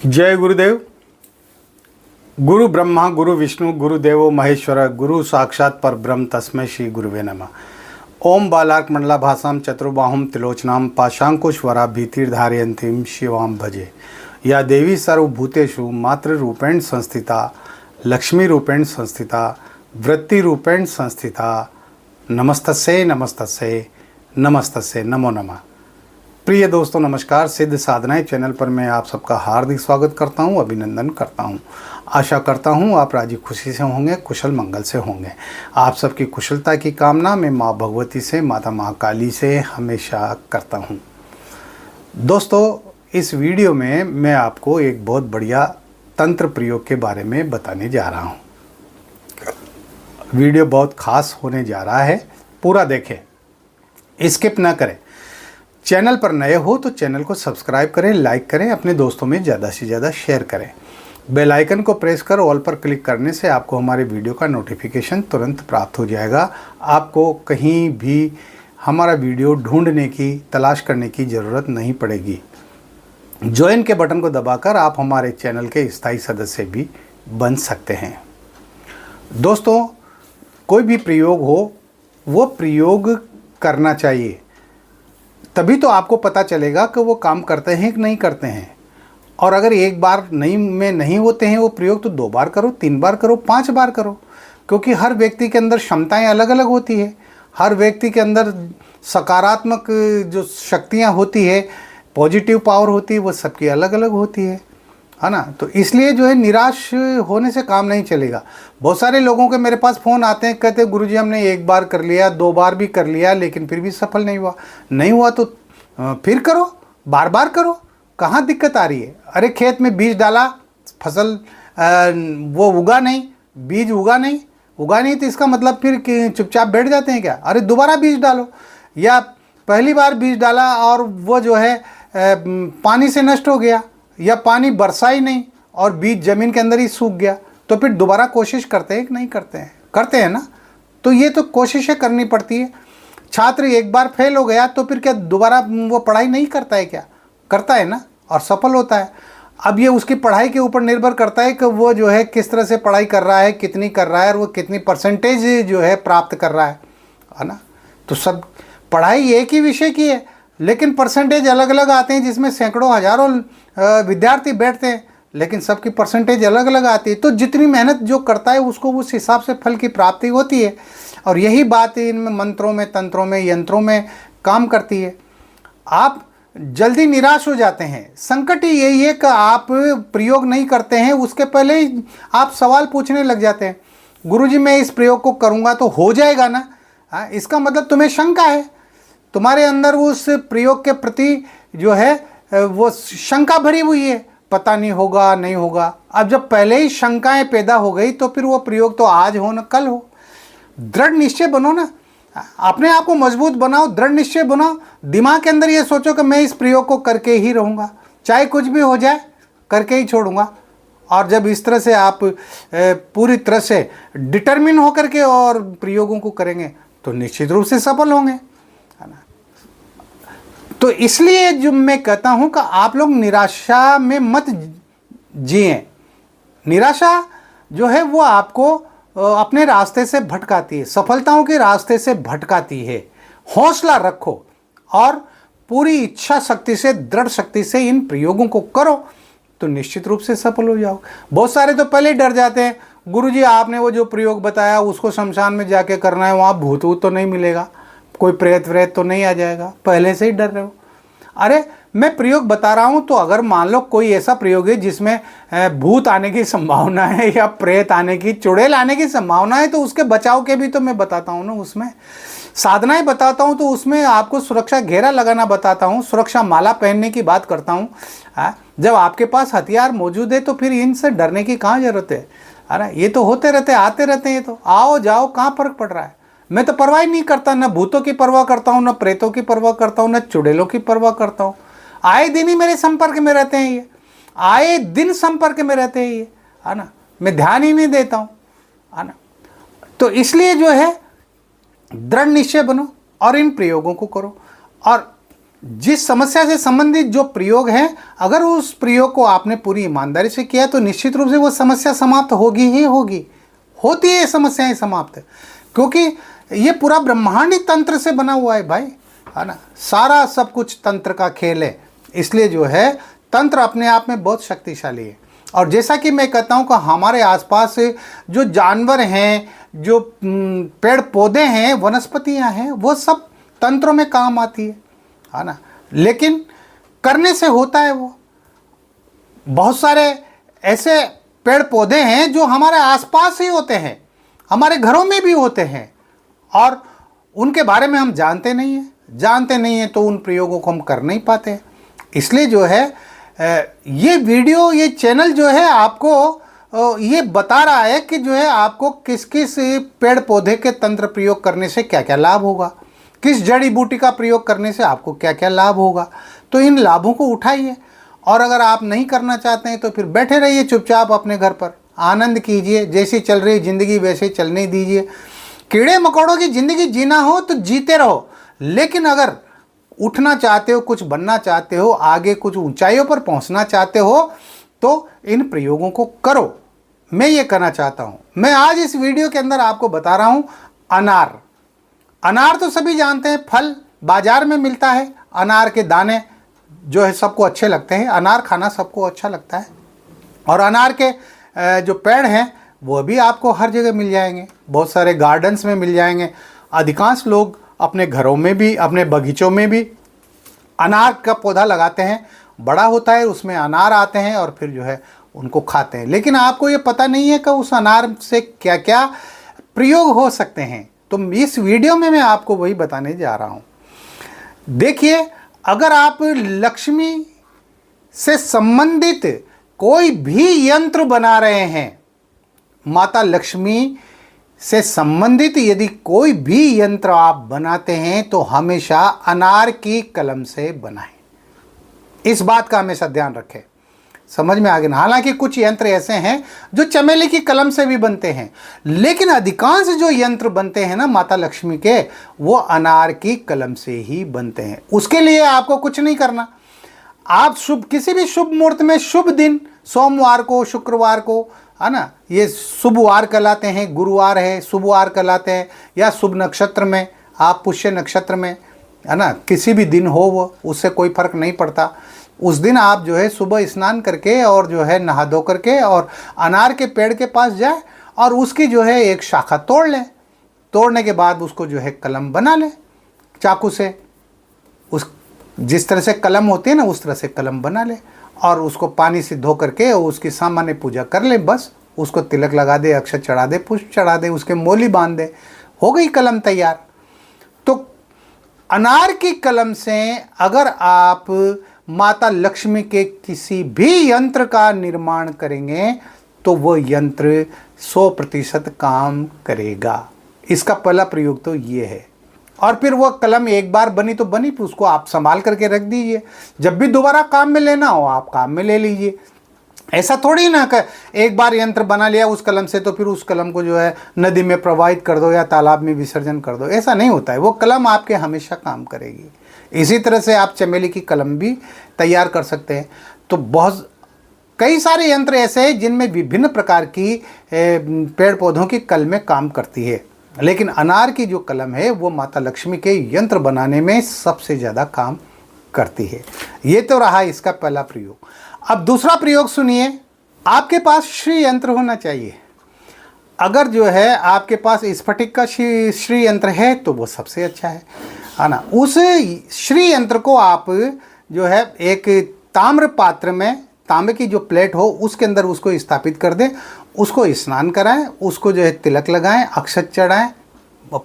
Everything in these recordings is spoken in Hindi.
जय गुरुदेव। गुरु ब्रह्मा गुरु विष्णु गुरुदेवो महेश्वर गुरु साक्षात परब्रह्म तस्मै श्री गुरुवे नमः। ओम बालार्क मंडलाभासां चतुर्बाहुं त्रिलोचनां पाशांकुशवराभीतिर्धारयन्तीं शिवां भजे। या देवी सर्वभूतेषु मातृरूपेण संस्थिता लक्ष्मी रूपेण संस्थिता वृत्ति रूपेण संस्थिता नमस्तस्यै नमस्तस्यै नमस्तस्यै नमो नमः। प्रिय दोस्तों नमस्कार। सिद्ध साधनाएं चैनल पर मैं आप सबका हार्दिक स्वागत करता हूं, अभिनंदन करता हूं। आशा करता हूं आप राजी खुशी से होंगे, कुशल मंगल से होंगे। आप सबकी कुशलता की कामना मैं माँ भगवती से, माता महाकाली से हमेशा करता हूं। दोस्तों इस वीडियो में मैं आपको एक बहुत बढ़िया तंत्र प्रयोग के बारे में बताने जा रहा हूँ। वीडियो बहुत खास होने जा रहा है, पूरा देखें, स्किप ना करें। चैनल पर नए हो तो चैनल को सब्सक्राइब करें, लाइक करें, अपने दोस्तों में ज़्यादा से ज़्यादा शेयर करें। बेल आइकन को प्रेस कर ऑल पर क्लिक करने से आपको हमारे वीडियो का नोटिफिकेशन तुरंत प्राप्त हो जाएगा। आपको कहीं भी हमारा वीडियो ढूंढने की, तलाश करने की ज़रूरत नहीं पड़ेगी। ज्वाइन के बटन को दबाकर आप हमारे चैनल के स्थायी सदस्य भी बन सकते हैं। दोस्तों कोई भी प्रयोग हो वो प्रयोग करना चाहिए, तभी तो आपको पता चलेगा कि वो काम करते हैं कि नहीं करते हैं। और अगर एक बार नहीं होते हैं वो प्रयोग तो 2 बार करो, 3 बार करो, 5 बार करो, क्योंकि हर व्यक्ति के अंदर क्षमताएं अलग अलग होती है। हर व्यक्ति के अंदर सकारात्मक जो शक्तियां होती है, पॉजिटिव पावर होती है, वो सबकी अलग अलग होती है ना। तो इसलिए जो है निराश होने से काम नहीं चलेगा। बहुत सारे लोगों के मेरे पास फ़ोन आते हैं, कहते हैं गुरुजी हमने 1 बार कर लिया, 2 बार भी कर लिया, लेकिन फिर भी सफल नहीं हुआ तो फिर करो, बार बार करो, कहाँ दिक्कत आ रही है। अरे खेत में बीज डाला, फसल वो उगा नहीं, बीज उगा नहीं तो इसका मतलब फिर चुपचाप बैठ जाते हैं क्या? अरे दोबारा बीज डालो। या पहली बार बीज डाला और वो जो है पानी से नष्ट हो गया, या पानी बरसा ही नहीं और बीज ज़मीन के अंदर ही सूख गया, तो फिर दोबारा कोशिश करते हैं कि नहीं करते हैं? करते हैं ना। तो ये तो कोशिशें करनी पड़ती है। छात्र 1 बार फेल हो गया तो फिर क्या दोबारा वो पढ़ाई नहीं करता है क्या? करता है ना, और सफल होता है। अब ये उसकी पढ़ाई के ऊपर निर्भर करता है कि वो जो है किस तरह से पढ़ाई कर रहा है, कितनी कर रहा है, और वो कितनी परसेंटेज जो है प्राप्त कर रहा है ना। तो सब पढ़ाई एक ही विषय की है, लेकिन परसेंटेज अलग अलग आते हैं, जिसमें सैकड़ों हज़ारों विद्यार्थी बैठते हैं, लेकिन सबकी परसेंटेज अलग अलग आती है। तो जितनी मेहनत जो करता है उसको उस हिसाब से फल की प्राप्ति होती है। और यही बात इनमें मंत्रों में, तंत्रों में, यंत्रों में काम करती है। आप जल्दी निराश हो जाते हैं। संकट ही यही है कि आप प्रयोग नहीं करते हैं, उसके पहले ही आप सवाल पूछने लग जाते हैं, गुरुजी मैं इस प्रयोग को करूँगा तो हो जाएगा ना? इसका मतलब तुम्हें शंका है, तुम्हारे अंदर उस प्रयोग के प्रति जो है वो शंका भरी हुई है, पता नहीं होगा नहीं होगा। अब जब पहले ही शंकाएं पैदा हो गई तो फिर वो प्रयोग तो आज हो ना कल हो। दृढ़ निश्चय बनो ना, अपने आप को मजबूत बनाओ, दृढ़ निश्चय बनाओ। दिमाग के अंदर ये सोचो कि मैं इस प्रयोग को करके ही रहूँगा, चाहे कुछ भी हो जाए करके ही छोड़ूंगा। और जब इस तरह से आप पूरी तरह से डिटर्मिन होकर के और प्रयोगों को करेंगे तो निश्चित रूप से सफल होंगे, है ना। तो इसलिए जो मैं कहता हूं कि आप लोग निराशा में मत जिएं। निराशा जो है वो आपको अपने रास्ते से भटकाती है, सफलताओं के रास्ते से भटकाती है। हौसला रखो और पूरी इच्छा शक्ति से, दृढ़ शक्ति से इन प्रयोगों को करो तो निश्चित रूप से सफल हो जाओ। बहुत सारे तो पहले ही डर जाते हैं, गुरुजी आपने वो जो प्रयोग बताया उसको शमशान में जाके करना है, वहाँ भूत वूत तो नहीं मिलेगा, कोई प्रेत तो नहीं आ जाएगा, पहले से ही डर रहे हो। अरे मैं प्रयोग बता रहा हूँ तो अगर मान लो कोई ऐसा प्रयोग है जिसमें भूत आने की संभावना है या प्रेत आने की, चुड़ैल आने की संभावना है, तो उसके बचाव के भी तो मैं बताता हूँ ना। उसमें साधनाएं बताता हूँ, तो उसमें आपको सुरक्षा घेरा लगाना बताता हूँ, सुरक्षा माला पहनने की बात करता हूँ। जब आपके पास हथियार मौजूद है तो फिर इनसे डरने की कहाँ ज़रूरत है? अरे ये तो होते रहते, आते रहते हैं, तो आओ जाओ, कहाँ फ़र्क पड़ रहा है? मैं तो परवाह ही नहीं करता, ना भूतों की परवाह करता हूँ, ना प्रेतों की परवाह करता हूँ, ना चुड़ैलों की परवाह करता हूँ। आए दिन ही मेरे संपर्क में रहते हैं ये, आए दिन संपर्क में रहते हैं ये, है ना। मैं ध्यान ही नहीं देता हूँ, है ना। तो इसलिए जो है दृढ़ निश्चय बनो और इन प्रयोगों को करो। और जिस समस्या से संबंधित जो प्रयोग है, अगर उस प्रयोग को आपने पूरी ईमानदारी से किया तो निश्चित रूप से वो समस्या समाप्त होगी ही होगी। होती है समस्याएं समाप्त, क्योंकि ये पूरा ब्रह्मांडी तंत्र से बना हुआ है भाई, है ना। सारा सब कुछ तंत्र का खेल है, इसलिए जो है तंत्र अपने आप में बहुत शक्तिशाली है। और जैसा कि मैं कहता हूँ कि हमारे आसपास जो जानवर हैं, जो पेड़ पौधे हैं, वनस्पतियाँ हैं, वो सब तंत्रों में काम आती है ना। लेकिन करने से होता है वो। बहुत सारे ऐसे पेड़ पौधे हैं जो हमारे आसपास ही होते हैं, हमारे घरों में भी होते हैं, और उनके बारे में हम जानते नहीं हैं तो उन प्रयोगों को हम कर नहीं पाते। इसलिए जो है ये वीडियो, ये चैनल जो है आपको ये बता रहा है कि जो है आपको किस किस पेड़ पौधे के तंत्र प्रयोग करने से क्या क्या लाभ होगा, किस जड़ी बूटी का प्रयोग करने से आपको क्या क्या लाभ होगा। तो इन लाभों को उठाइए, और अगर आप नहीं करना चाहते हैं तो फिर बैठे रहिए चुपचाप अपने घर पर, आनंद कीजिए। जैसी चल रही ज़िंदगी वैसे चलने दीजिए। कीड़े मकोड़ों की ज़िंदगी जीना हो तो जीते रहो, लेकिन अगर उठना चाहते हो, कुछ बनना चाहते हो, आगे कुछ ऊंचाइयों पर पहुंचना चाहते हो, तो इन प्रयोगों को करो। मैं ये कहना चाहता हूँ। मैं आज इस वीडियो के अंदर आपको बता रहा हूँ अनार। अनार तो सभी जानते हैं, फल बाजार में मिलता है। अनार के दाने जो है सबको अच्छे लगते हैं, अनार खाना सबको अच्छा लगता है। और अनार के जो पेड़ हैं वो भी आपको हर जगह मिल जाएंगे, बहुत सारे गार्डन्स में मिल जाएंगे। अधिकांश लोग अपने घरों में भी, अपने बगीचों में भी अनार का पौधा लगाते हैं। बड़ा होता है, उसमें अनार आते हैं और फिर जो है उनको खाते हैं। लेकिन आपको ये पता नहीं है कि उस अनार से क्या क्या प्रयोग हो सकते हैं। तो इस वीडियो में मैं आपको वही बताने जा रहा हूँ। देखिए, अगर आप लक्ष्मी से संबंधित कोई भी यंत्र बना रहे हैं, माता लक्ष्मी से संबंधित यदि कोई भी यंत्र आप बनाते हैं तो हमेशा अनार की कलम से बनाएं। इस बात का हमेशा ध्यान रखें। समझ में आ गया ना। हालांकि कुछ यंत्र ऐसे हैं जो चमेली की कलम से भी बनते हैं, लेकिन अधिकांश जो यंत्र बनते हैं ना माता लक्ष्मी के, वो अनार की कलम से ही बनते हैं। उसके लिए आपको कुछ नहीं करना। आप किसी भी शुभ मुहूर्त में, शुभ दिन, सोमवार को, शुक्रवार को, है ना, ये शुभ वार कहलाते हैं, गुरुवार है शुभ वार कहलाते हैं, या शुभ नक्षत्र में, आप पुष्य नक्षत्र में, है ना, किसी भी दिन हो वो, उससे कोई फर्क नहीं पड़ता। उस दिन आप जो है सुबह स्नान करके और जो है नहा धो करके और अनार के पेड़ के पास जाए और उसकी जो है एक शाखा तोड़ लें। तोड़ने के बाद उसको जो है कलम बना लें चाकू से। उस जिस तरह से कलम होती है ना, उस तरह से कलम बना ले और उसको पानी से धो करके उसकी सामान्य पूजा कर ले। बस उसको तिलक लगा दे, अक्षत चढ़ा दे, पुष्प चढ़ा दे, उसके मोली बांध दे, हो गई कलम तैयार। तो अनार की कलम से अगर आप माता लक्ष्मी के किसी भी यंत्र का निर्माण करेंगे तो वो यंत्र 100% काम करेगा। इसका पहला प्रयोग तो ये है। और फिर वो कलम एक बार बनी तो बनी, फिर उसको आप संभाल करके रख दीजिए। जब भी दोबारा काम में लेना हो आप काम में ले लीजिए। ऐसा थोड़ी ना कि एक बार यंत्र बना लिया उस कलम से तो फिर उस कलम को जो है नदी में प्रवाहित कर दो या तालाब में विसर्जन कर दो। ऐसा नहीं होता है। वो कलम आपके हमेशा काम करेगी। इसी तरह से आप चमेली की कलम भी तैयार कर सकते हैं। तो बहुत कई सारे यंत्र ऐसे हैं जिनमें विभिन्न प्रकार की पेड़ पौधों की कलमें काम करती है, लेकिन अनार की जो कलम है वो माता लक्ष्मी के यंत्र बनाने में सबसे ज़्यादा काम करती है। ये तो रहा इसका पहला प्रयोग। अब दूसरा प्रयोग सुनिए। आपके पास श्री यंत्र होना चाहिए। अगर जो है आपके पास स्फटिक का श्री यंत्र है तो वो सबसे अच्छा है ना। उस श्री यंत्र को आप जो है एक ताम्र पात्र में, तांबे की जो प्लेट हो उसके अंदर उसको स्थापित कर दें, उसको स्नान कराएं, उसको जो है तिलक लगाएं, अक्षत चढ़ाएं,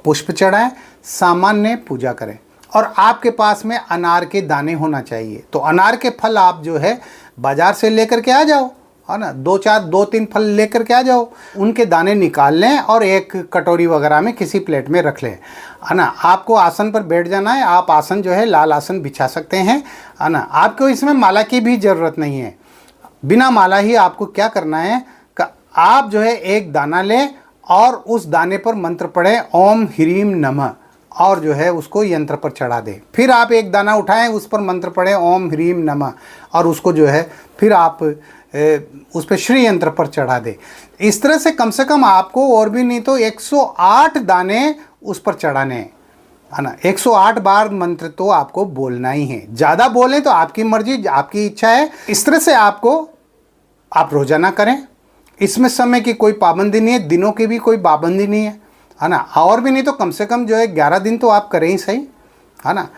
पुष्प चढ़ाएं, सामान्य पूजा करें। और आपके पास में अनार के दाने होना चाहिए। तो अनार के फल आप जो है बाजार से लेकर के आ जाओ, है ना, 2-3 फल लेकर के आ जाओ, उनके दाने निकाल लें और एक कटोरी वगैरह में किसी प्लेट में रख लें, है ना। आपको आसन पर बैठ जाना है। आप आसन जो है लाल आसन बिछा सकते हैं, है ना। आपको इसमें माला की भी ज़रूरत नहीं है। बिना माला ही आपको क्या करना है कि आप जो है एक दाना लें और उस दाने पर मंत्र पढ़ें, ओम ह्रीम नमः, और जो है उसको यंत्र पर चढ़ा दें। फिर आप एक दाना उठाएं, उस पर मंत्र पढ़ें ओम ह्रीम नमः, और उसको जो है फिर आप उस पर श्री यंत्र पर चढ़ा दें। इस तरह से कम आपको और भी नहीं तो 108 दाने उस पर चढ़ाने हैं, है ना। 108 बार मंत्र तो आपको बोलना ही है। ज़्यादा बोलें तो आपकी मर्जी, आपकी इच्छा है। इस तरह से आप रोजाना करें। इसमें समय की कोई पाबंदी नहीं है, दिनों की भी कोई पाबंदी नहीं है ना। और भी नहीं तो कम से कम जो है 11 दिन तो आप करें ही सही, है ना।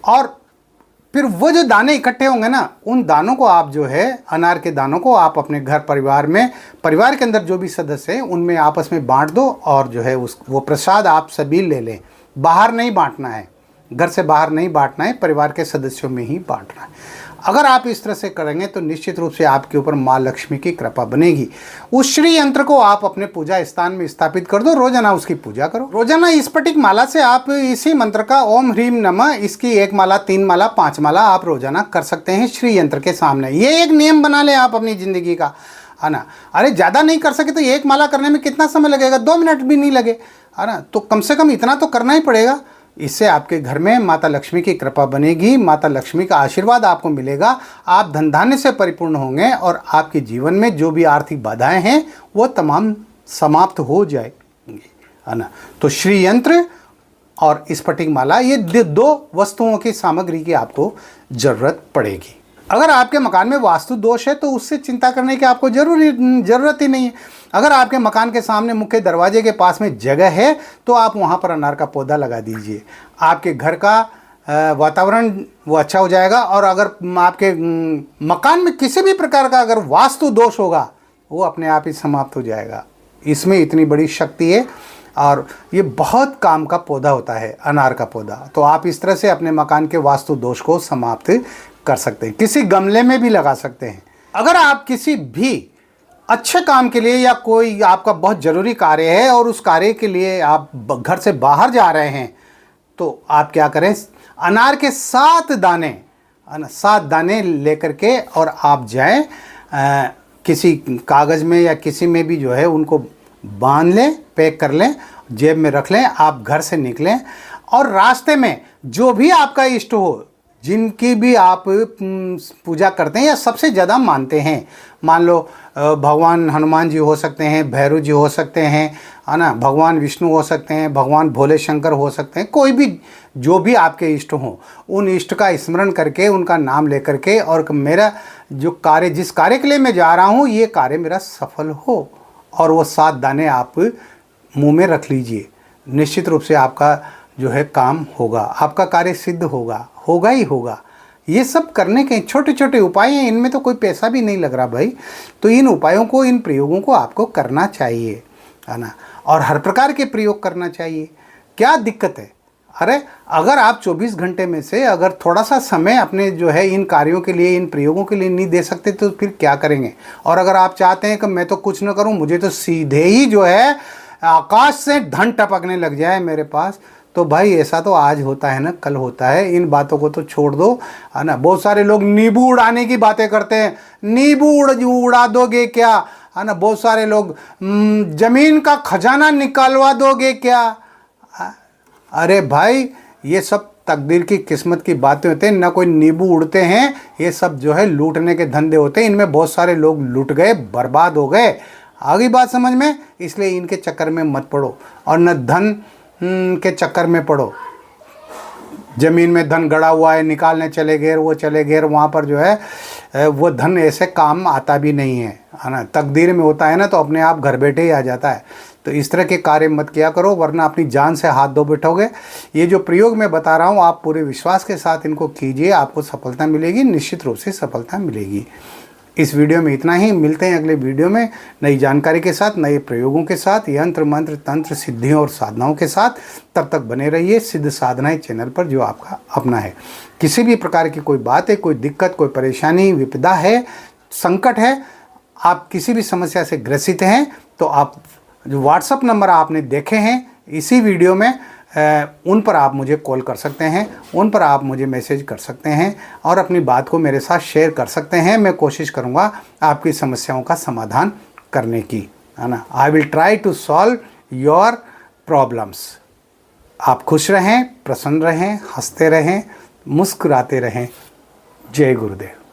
और फिर वो जो दाने इकट्ठे होंगे ना, उन दानों को आप जो है, अनार के दानों को आप अपने घर परिवार के अंदर जो भी सदस्य हैं उनमें आपस में बांट दो, और जो है वो प्रसाद आप सभी ले लें। बाहर नहीं बांटना है, घर से बाहर नहीं बांटना है, परिवार के सदस्यों में ही बांटना है। अगर आप इस तरह से करेंगे तो निश्चित रूप से आपके ऊपर माँ लक्ष्मी की कृपा बनेगी। उस श्री यंत्र को आप अपने पूजा स्थान में स्थापित कर दो, रोजाना उसकी पूजा करो। रोजाना इस स्फटिक माला से आप इसी मंत्र का ओम ह्रीम नमः, इसकी 1 माला, 3 माला, 5 माला आप रोजाना कर सकते हैं श्री यंत्र के सामने। ये एक नियम बना लें आप अपनी जिंदगी का, है ना। अरे ज़्यादा नहीं कर सके तो 1 माला करने में कितना समय लगेगा? 2 मिनट भी नहीं लगे, है ना। तो कम से कम इतना तो करना ही पड़ेगा। इससे आपके घर में माता लक्ष्मी की कृपा बनेगी, माता लक्ष्मी का आशीर्वाद आपको मिलेगा, आप धन धान्य से परिपूर्ण होंगे, और आपके जीवन में जो भी आर्थिक बाधाएं हैं वो तमाम समाप्त हो जाएंगी, है ना। तो श्री यंत्र और स्फटिक माला, ये 2 वस्तुओं की सामग्री की आपको ज़रूरत पड़ेगी। अगर आपके मकान में वास्तु दोष है तो उससे चिंता करने की आपको ज़रूरत ही नहीं है। अगर आपके मकान के सामने मुख्य दरवाजे के पास में जगह है तो आप वहाँ पर अनार का पौधा लगा दीजिए। आपके घर का वातावरण वो अच्छा हो जाएगा। और अगर आपके मकान में किसी भी प्रकार का अगर वास्तु दोष होगा वो अपने आप ही समाप्त हो जाएगा। इसमें इतनी बड़ी शक्ति है, और ये बहुत काम का पौधा होता है अनार का पौधा। तो आप इस तरह से अपने मकान के वास्तु दोष को समाप्त कर सकते हैं। किसी गमले में भी लगा सकते हैं। अगर आप किसी भी अच्छे काम के लिए या कोई आपका बहुत ज़रूरी कार्य है और उस कार्य के लिए आप घर से बाहर जा रहे हैं, तो आप क्या करें, अनार के 7 दाने लेकर के और आप जाएं, किसी कागज़ में या किसी में भी जो है उनको बांध लें, पैक कर लें, जेब में रख लें। आप घर से निकलें और रास्ते में जो भी आपका इष्ट हो, जिनकी भी आप पूजा करते हैं या सबसे ज़्यादा मानते हैं, मान लो भगवान हनुमान जी हो सकते हैं, भैरव जी हो सकते हैं, है ना, भगवान विष्णु हो सकते हैं, भगवान भोले शंकर हो सकते हैं, कोई भी जो भी आपके इष्ट हों, उन इष्ट का स्मरण करके उनका नाम लेकर के, और मेरा जो कार्य, जिस कार्य के लिए मैं जा रहा हूँ, ये कार्य मेरा सफल हो, और वो 7 दाने आप मुँह में रख लीजिए। निश्चित रूप से आपका जो है काम होगा, आपका कार्य सिद्ध होगा ही होगा। ये सब करने के छोटे छोटे उपाय हैं, इनमें तो कोई पैसा भी नहीं लग रहा भाई। तो इन उपायों को, इन प्रयोगों को आपको करना चाहिए, है ना। और हर प्रकार के प्रयोग करना चाहिए। क्या दिक्कत है? अरे अगर आप 24 घंटे में से अगर थोड़ा सा समय अपने जो है इन कार्यों के लिए, इन प्रयोगों के लिए नहीं दे सकते तो फिर क्या करेंगे? और अगर आप चाहते हैं कि मैं तो कुछ न करूँ, मुझे तो सीधे ही जो है आकाश से धन टपकने लग जाए मेरे पास, तो भाई ऐसा तो आज होता है ना, कल होता है। इन बातों को तो छोड़ दो, है ना। बहुत सारे लोग नींबू उड़ाने की बातें करते हैं, नींबू उड़ा दोगे क्या, है ना। बहुत सारे लोग जमीन का खजाना निकालवा दोगे क्या। अरे भाई ये सब तकदीर की, किस्मत की बातें होते हैं, ना कोई नींबू उड़ते हैं। ये सब जो है लूटने के धंधे होते हैं। इनमें बहुत सारे लोग लूट गए, बर्बाद हो गए। आ गई बात समझ में? इसलिए इनके चक्कर में मत पड़ो, और न धन के चक्कर में पड़ो। ज़मीन में धन गड़ा हुआ है, निकालने चले गए, वो चले गए, वहाँ पर जो है वो धन ऐसे काम आता भी नहीं है, है ना। तकदीर में होता है ना तो अपने आप घर बैठे ही आ जाता है। तो इस तरह के कार्य मत किया करो, वरना अपनी जान से हाथ धो बैठोगे। ये जो प्रयोग मैं बता रहा हूँ, आप पूरे विश्वास के साथ इनको कीजिए, आपको सफलता मिलेगी, निश्चित रूप से सफलता मिलेगी। इस वीडियो में इतना ही। मिलते हैं अगले वीडियो में नई जानकारी के साथ, नए प्रयोगों के साथ, यंत्र मंत्र तंत्र सिद्धियों और साधनाओं के साथ। तब तक बने रहिए सिद्ध साधनाएं चैनल पर, जो आपका अपना है। किसी भी प्रकार की कोई बात है, कोई दिक्कत, कोई परेशानी, विपदा है, संकट है, आप किसी भी समस्या से ग्रसित हैं, तो आप जो व्हाट्सअप नंबर आपने देखे हैं इसी वीडियो में, उन पर आप मुझे कॉल कर सकते हैं, उन पर आप मुझे मैसेज कर सकते हैं और अपनी बात को मेरे साथ शेयर कर सकते हैं। मैं कोशिश करूंगा आपकी समस्याओं का समाधान करने की, है ना। I will try to solve your problems. आप खुश रहें, प्रसन्न रहें, हंसते रहें, मुस्कुराते रहें। जय गुरुदेव।